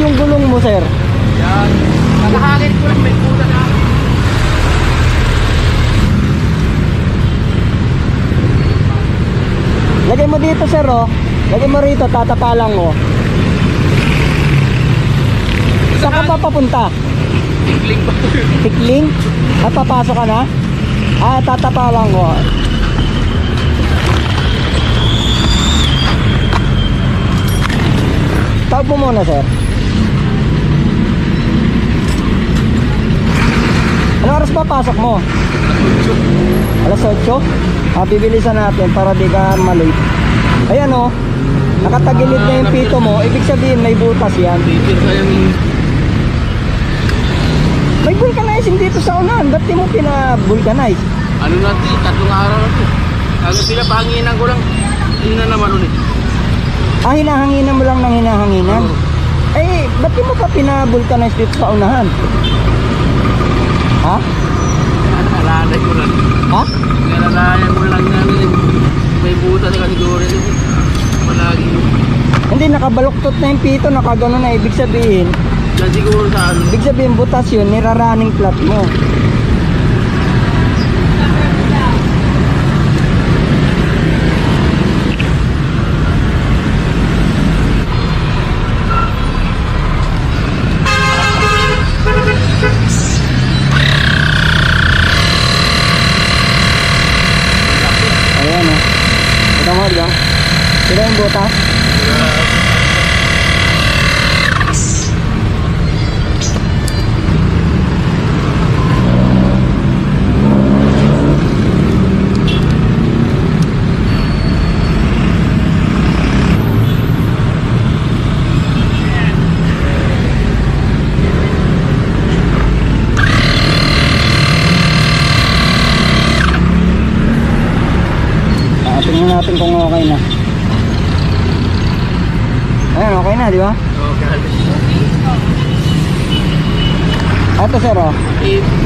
yung gulong mo, sir? Yan. Nakahangin ko lang, may puta na. Lagay mo dito, sir, oh. Lagay mo rito, tatapalang mo. Saan ka pa papunta? Tikling pa. Tikling? At papasok ka na? Tatapalang ko. Tawag mo muna, sir. Anong oras pa pasok mo? Alas 8? Bibilisan natin para di ka malate. Ayan, oh. Nakatagilid na yung pito mo. Ibig sabihin may butas yan. Titir sa yung... May vulcanizing dito sa unahan. Ba't di mo pina-vulcanize? Ano natin, 3 araw na ito. Ano sila, pahanginan ko lang. Yun na naman ulit. Hinahanginan mo lang ng hinahanginan? Oo. Ba't di mo pa pina-vulcanize dito sa unahan? Ha? Alalay ko lang. Ha? Nalalayan ko lang namin. May buta na kasiguro ito. Palagi. Hindi, nakabaluktot na yung pito, nakagano na. Ibig sabihin, Yan siguro sa ano. ibig sabihin butas yun, niraraning flat mo. Ayan, oh. Ito mo, diba? Ito yung butas. Tingnan natin kung okay na. Ayan, okay na, di ba? Okay. Ito, sir, oh.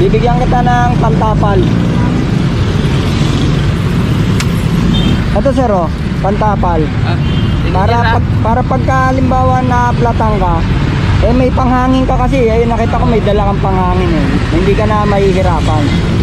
Bibigyan kita ng pantapal. Ito, sir, oh. Pantapal. Para pagka halimbawa na platang ka, may panghangin ka kasi. Ayun, nakita ko may dala kang panghangin, eh. Hindi ka na mahihirapan.